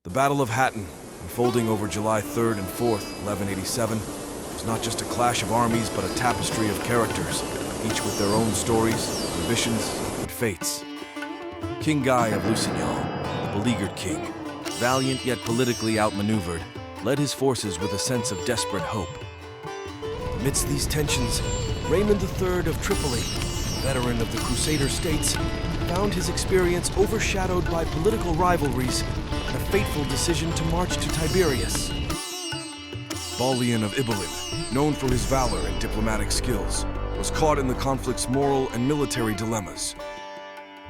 The Battle of Hattin, unfolding over July 3rd and 4th, 1187, was not just a clash of armies, but a tapestry of characters, each with their own stories, ambitions, and fates. King Guy of Lusignan, the beleaguered king, valiant yet politically outmaneuvered, led his forces with a sense of desperate hope. Amidst these tensions, Raymond III of Tripoli, veteran of the Crusader states, found his experience overshadowed by political rivalries and a fateful decision to march to Tiberias. Balian of Ibelin, known for his valor and diplomatic skills, was caught in the conflict's moral and military dilemmas.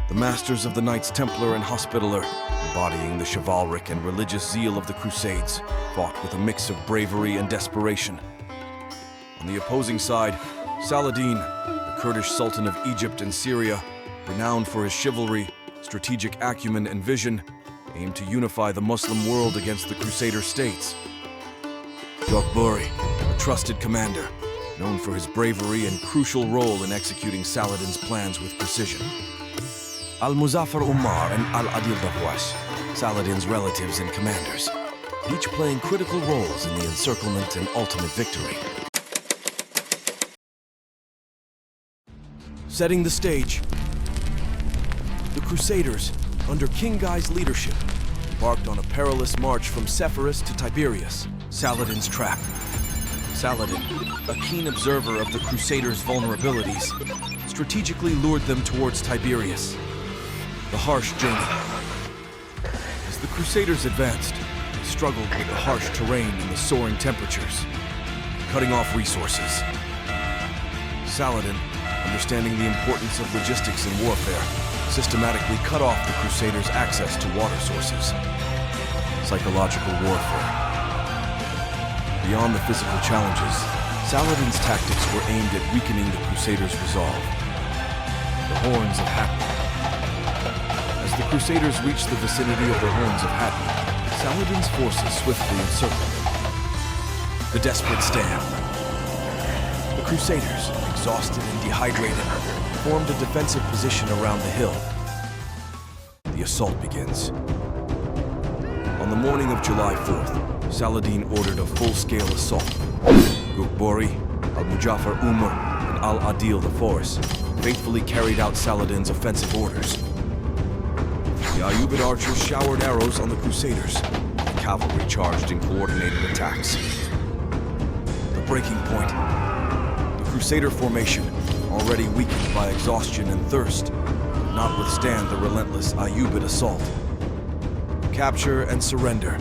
The masters of the Knights Templar and Hospitaller, embodying the chivalric and religious zeal of the Crusades, fought with a mix of bravery and desperation. On the opposing side, Saladin, the Kurdish Sultan of Egypt and Syria, renowned for his chivalry, strategic acumen, and vision, aimed to unify the Muslim world against the Crusader states. Gokburi, a trusted commander, known for his bravery and crucial role in executing Saladin's plans with precision. Al-Muzaffar Umar and Al-Adil Dahwash, Saladin's relatives and commanders, each playing critical roles in the encirclement and ultimate victory. Setting the stage, the Crusaders, under King Guy's leadership, embarked on a perilous march from Sepphoris to Tiberias, Saladin's trap. Saladin, a keen observer of the Crusaders' vulnerabilities, strategically lured them towards Tiberias. The harsh journey. As the Crusaders advanced, they struggled with the harsh terrain and the soaring temperatures, cutting off resources. Saladin, understanding the importance of logistics in warfare, systematically cut off the Crusaders' access to water sources. Psychological warfare. Beyond the physical challenges, Saladin's tactics were aimed at weakening the Crusaders' resolve. The Horns of Hattin. As the Crusaders reached the vicinity of the Horns of Hattin, Saladin's forces swiftly encircled them. The desperate stand. The Crusaders, exhausted and dehydrated, formed a defensive position around the hill. The assault begins. On the morning of July 4th, Saladin ordered a full-scale assault. Gokburi, Al-Muzaffar Umar, and Al-Adil the Force faithfully carried out Saladin's offensive orders. The Ayyubid archers showered arrows on the Crusaders. The cavalry charged in coordinated attacks. The breaking point. The Crusader formation, already weakened by exhaustion and thirst, could not withstand the relentless Ayyubid assault. Capture and surrender.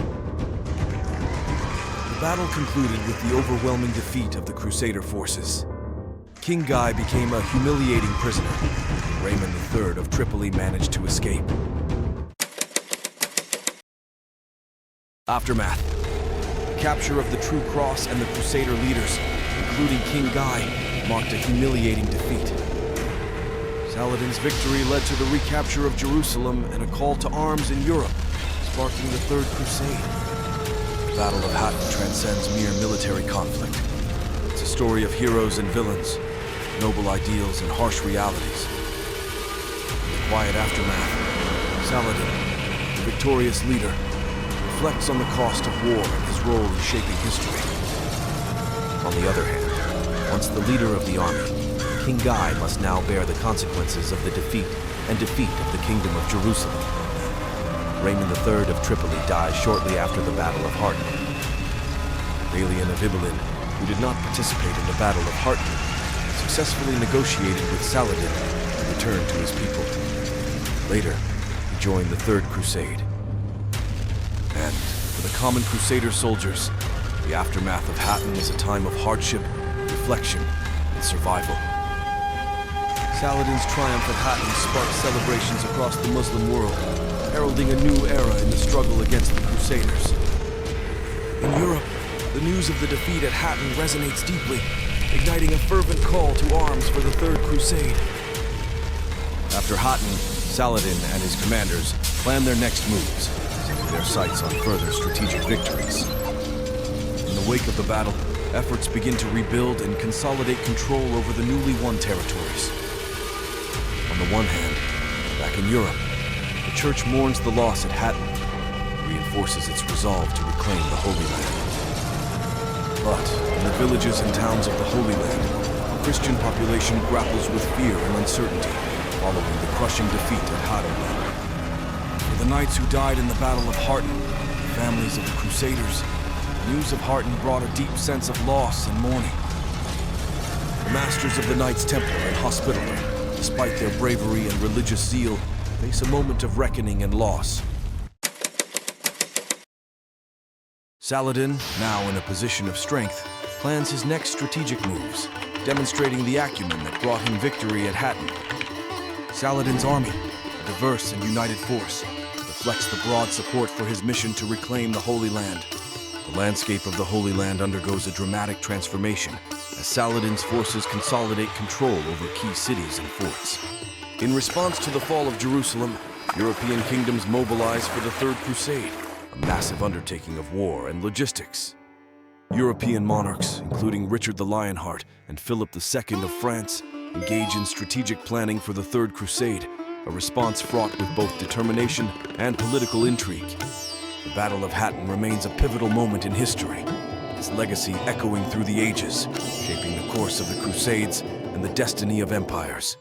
The battle concluded with the overwhelming defeat of the Crusader forces. King Guy became a humiliating prisoner, and Raymond III of Tripoli managed to escape. Aftermath. The capture of the True Cross and the Crusader leaders, including King Guy, marked a humiliating defeat. Saladin's victory led to the recapture of Jerusalem and a call to arms in Europe, sparking the Third Crusade. The Battle of Hattin transcends mere military conflict. It's a story of heroes and villains, noble ideals and harsh realities. In the quiet aftermath, Saladin, the victorious leader, reflects on the cost of war and his role in shaping history. On the other hand, once the leader of the army, King Guy must now bear the consequences of the defeat of the Kingdom of Jerusalem. Raymond III of Tripoli dies shortly after the Battle of Hattin. Balian of Ibelin, who did not participate in the Battle of Hattin, successfully negotiated with Saladin and returned to his people. Later, he joined the Third Crusade. And for the common Crusader soldiers, the aftermath of Hattin is a time of hardship, reflection, and survival. Saladin's triumph at Hattin sparked celebrations across the Muslim world, heralding a new era in the struggle against the Crusaders. In Europe, the news of the defeat at Hattin resonates deeply, igniting a fervent call to arms for the Third Crusade. After Hattin, Saladin and his commanders plan their next moves, setting their sights on further strategic victories. In the wake of the battle, efforts begin to rebuild and consolidate control over the newly won territories. On the one hand, back in Europe, the Church mourns the loss at Hattin, reinforces its resolve to reclaim the Holy Land. But in the villages and towns of the Holy Land, the Christian population grapples with fear and uncertainty following the crushing defeat at Hattin. For the knights who died in the Battle of Hattin, the families of the Crusaders, news of Hattin brought a deep sense of loss and mourning. The masters of the Knights Templar and Hospitaller, despite their bravery and religious zeal, face a moment of reckoning and loss. Saladin, now in a position of strength, plans his next strategic moves, demonstrating the acumen that brought him victory at Hattin. Saladin's army, a diverse and united force, reflects the broad support for his mission to reclaim the Holy Land. The landscape of the Holy Land undergoes a dramatic transformation as Saladin's forces consolidate control over key cities and forts. In response to the fall of Jerusalem, European kingdoms mobilize for the Third Crusade, a massive undertaking of war and logistics. European monarchs, including Richard the Lionheart and Philip II of France, engage in strategic planning for the Third Crusade, a response fraught with both determination and political intrigue. The Battle of Hattin remains a pivotal moment in history, its legacy echoing through the ages, shaping the course of the Crusades and the destiny of empires.